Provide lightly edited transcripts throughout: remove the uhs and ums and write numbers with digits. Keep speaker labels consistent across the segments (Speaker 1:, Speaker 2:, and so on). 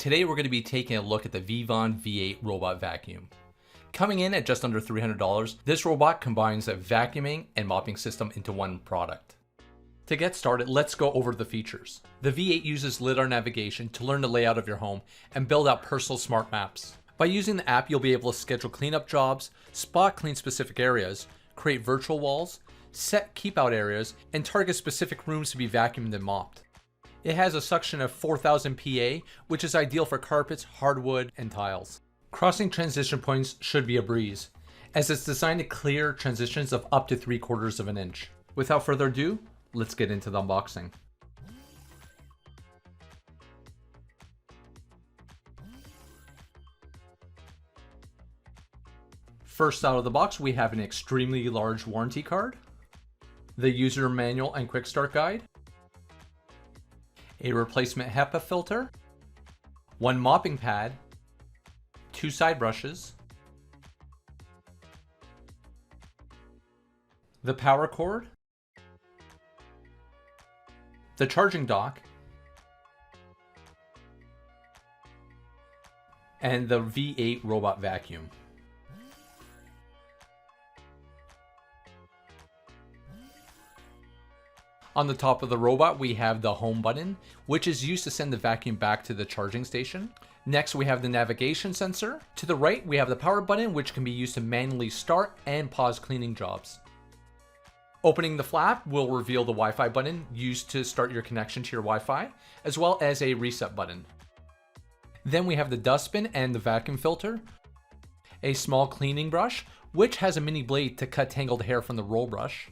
Speaker 1: Today we're going to be taking a look at the Veavon V8 robot vacuum. Coming in at just under $300, this robot combines a vacuuming and mopping system into one product. To get started, let's go over the features. The V8 uses LiDAR navigation to learn the layout of your home and build out personal smart maps. By using the app, you'll be able to schedule cleanup jobs, spot clean specific areas, create virtual walls, set keep out areas, and target specific rooms to be vacuumed and mopped. It has a suction of 4000 PA, which is ideal for carpets, hardwood, and tiles. Crossing transition points should be a breeze, as it's designed to clear transitions of up to 3/4 of an inch. Without further ado, let's get into the unboxing. First out of the box, we have an extremely large warranty card, the user manual and quick start guide, a replacement HEPA filter, one mopping pad, 2 side brushes, the power cord, the charging dock, and the V8 robot vacuum. On the top of the robot, we have the home button, which is used to send the vacuum back to the charging station. Next, we have the navigation sensor. To the right, we have the power button, which can be used to manually start and pause cleaning jobs. Opening the flap will reveal the Wi-Fi button used to start your connection to your Wi-Fi, as well as a reset button. Then we have the dustbin and the vacuum filter, a small cleaning brush, which has a mini blade to cut tangled hair from the roll brush,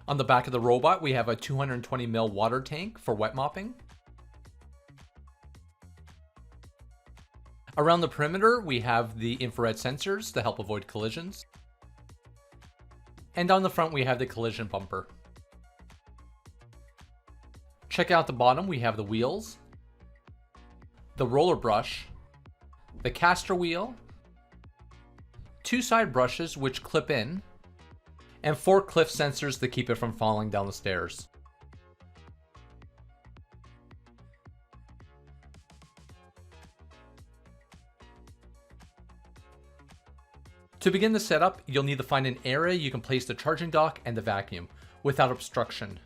Speaker 1: on the back of the robot, we have a 220 ml water tank for wet mopping. Around the perimeter, we have the infrared sensors to help avoid collisions. And on the front, we have the collision bumper. Check out the bottom, we have the wheels, the roller brush, the caster wheel, 2 side brushes which clip in, and 4 cliff sensors to keep it from falling down the stairs. To begin the setup, you'll need to find an area you can place the charging dock and the vacuum without obstruction.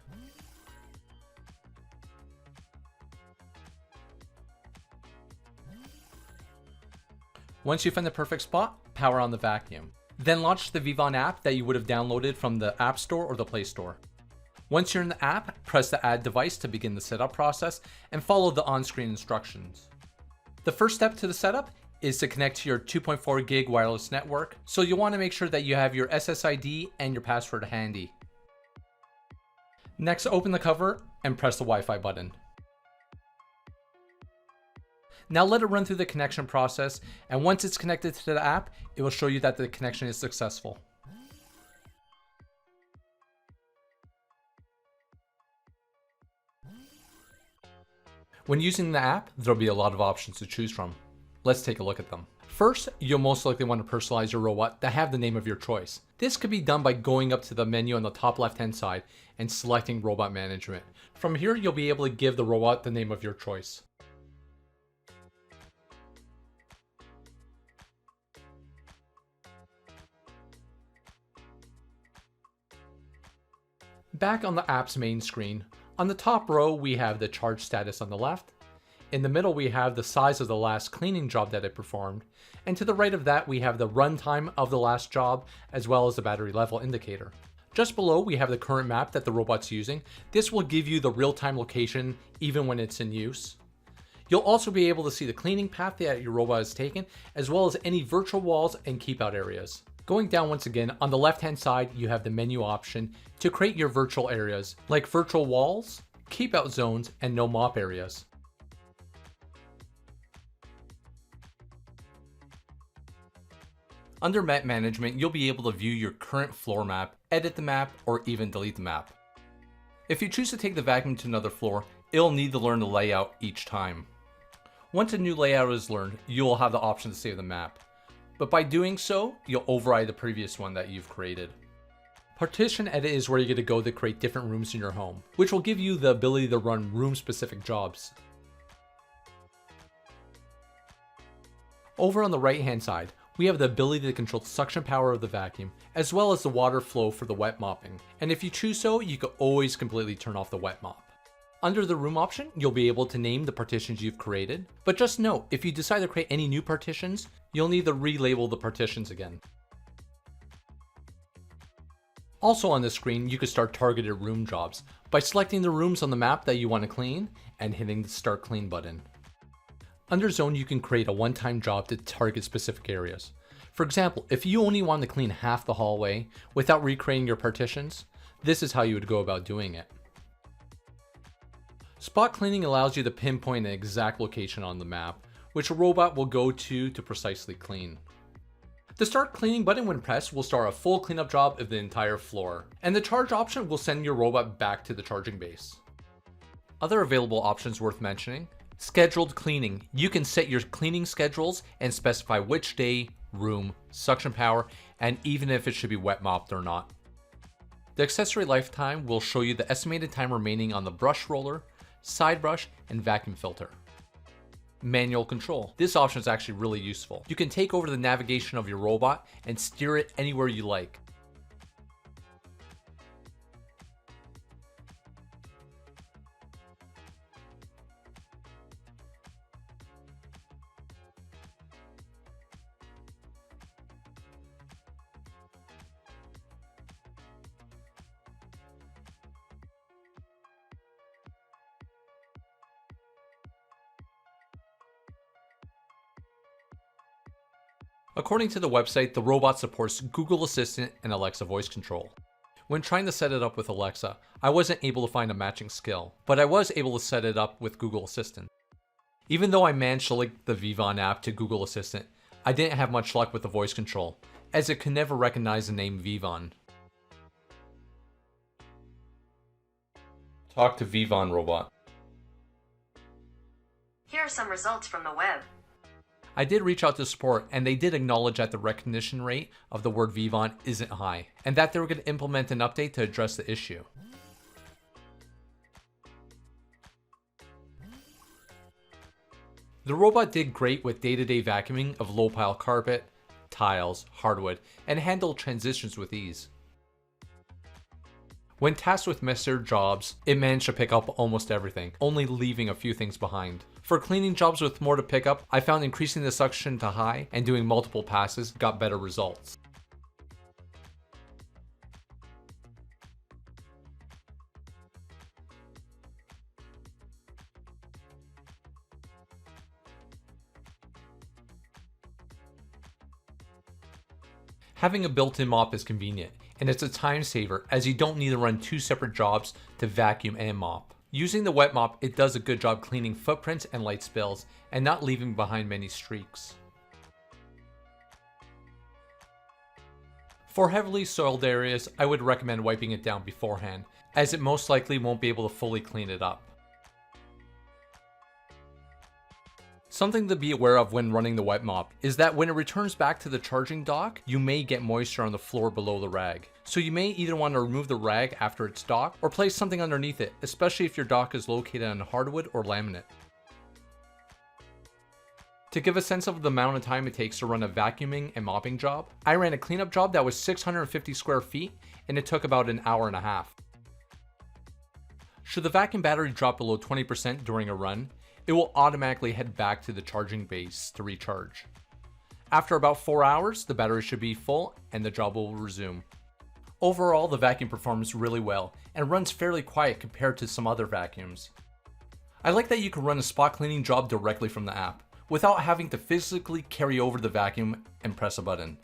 Speaker 1: Once you find the perfect spot, power on the vacuum. Then launch the Veavon app that you would have downloaded from the App Store or the Play Store. Once you're in the app, press the Add Device to begin the setup process and follow the on-screen instructions. The first step to the setup is to connect to your 2.4 gig wireless network, so you'll want to make sure that you have your SSID and your password handy. Next, open the cover and press the Wi-Fi button. Now let it run through the connection process, and once it's connected to the app, it will show you that the connection is successful. When using the app, there'll be a lot of options to choose from. Let's take a look at them. First, you'll most likely want to personalize your robot to have the name of your choice. This could be done by going up to the menu on the top left-hand side and selecting Robot Management. From here, you'll be able to give the robot the name of your choice. Back on the app's main screen, on the top row we have the charge status on the left, in the middle we have the size of the last cleaning job that it performed, and to the right of that we have the runtime of the last job as well as the battery level indicator. Just below we have the current map that the robot's using. This will give you the real-time location even when it's in use. You'll also be able to see the cleaning path that your robot has taken, as well as any virtual walls and keep out areas. Going down once again, on the left-hand side, you have the menu option to create your virtual areas, like virtual walls, keep out zones, and no mop areas. Under Map Management, you'll be able to view your current floor map, edit the map, or even delete the map. If you choose to take the vacuum to another floor, it'll need to learn the layout each time. Once a new layout is learned, you will have the option to save the map. But by doing so, you'll override the previous one that you've created. Partition Edit is where you're going to go to create different rooms in your home, which will give you the ability to run room-specific jobs. Over on the right-hand side, we have the ability to control the suction power of the vacuum, as well as the water flow for the wet mopping. And if you choose so, you can always completely turn off the wet mop. Under the room option, you'll be able to name the partitions you've created, but just note, if you decide to create any new partitions, you'll need to relabel the partitions again. Also on the screen, you can start targeted room jobs by selecting the rooms on the map that you want to clean and hitting the Start Clean button. Under Zone, you can create a one-time job to target specific areas. For example, if you only want to clean half the hallway without recreating your partitions, this is how you would go about doing it. Spot cleaning allows you to pinpoint an exact location on the map, which a robot will go to precisely clean. The Start Cleaning button when pressed will start a full cleanup job of the entire floor, and the charge option will send your robot back to the charging base. Other available options worth mentioning: scheduled cleaning. You can set your cleaning schedules and specify which day, room, suction power, and even if it should be wet mopped or not. The accessory lifetime will show you the estimated time remaining on the brush roller, side brush, and vacuum filter. Manual control. This option is actually really useful. You can take over the navigation of your robot and steer it anywhere you like. According to the website, the robot supports Google Assistant and Alexa voice control. When trying to set it up with Alexa, I wasn't able to find a matching skill, but I was able to set it up with Google Assistant. Even though I managed to link the Veavon app to Google Assistant, I didn't have much luck with the voice control, as it could never recognize the name Veavon. Talk to Veavon robot.
Speaker 2: Here are some results from the web.
Speaker 1: I did reach out to support, and they did acknowledge that the recognition rate of the word Veavon isn't high, and that they were going to implement an update to address the issue. The robot did great with day-to-day vacuuming of low-pile carpet, tiles, hardwood, and handled transitions with ease. When tasked with messier jobs, it managed to pick up almost everything, only leaving a few things behind. For cleaning jobs with more to pick up, I found increasing the suction to high and doing multiple passes got better results. Having a built-in mop is convenient, and it's a time saver as you don't need to run two separate jobs to vacuum and mop. Using the wet mop, it does a good job cleaning footprints and light spills, and not leaving behind many streaks. For heavily soiled areas, I would recommend wiping it down beforehand, as it most likely won't be able to fully clean it up. Something to be aware of when running the wet mop is that when it returns back to the charging dock, you may get moisture on the floor below the rag. So you may either want to remove the rag after it's docked or place something underneath it, especially if your dock is located on hardwood or laminate. To give a sense of the amount of time it takes to run a vacuuming and mopping job, I ran a cleanup job that was 650 square feet and it took about an hour and a half. Should the vacuum battery drop below 20% during a run, it will automatically head back to the charging base to recharge. After about 4 hours, the battery should be full and the job will resume. Overall, the vacuum performs really well and runs fairly quiet compared to some other vacuums. I like that you can run a spot cleaning job directly from the app, without having to physically carry over the vacuum and press a button.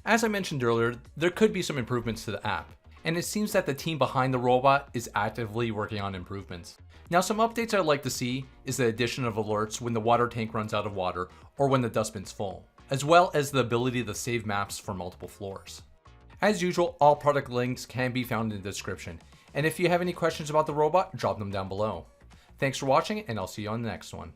Speaker 1: As I mentioned earlier, there could be some improvements to the app, and it seems that the team behind the robot is actively working on improvements. Now, some updates I'd like to see is the addition of alerts when the water tank runs out of water or when the dustbin's full, as well as the ability to save maps for multiple floors. As usual, all product links can be found in the description, and if you have any questions about the robot, drop them down below. Thanks for watching, and I'll see you on the next one.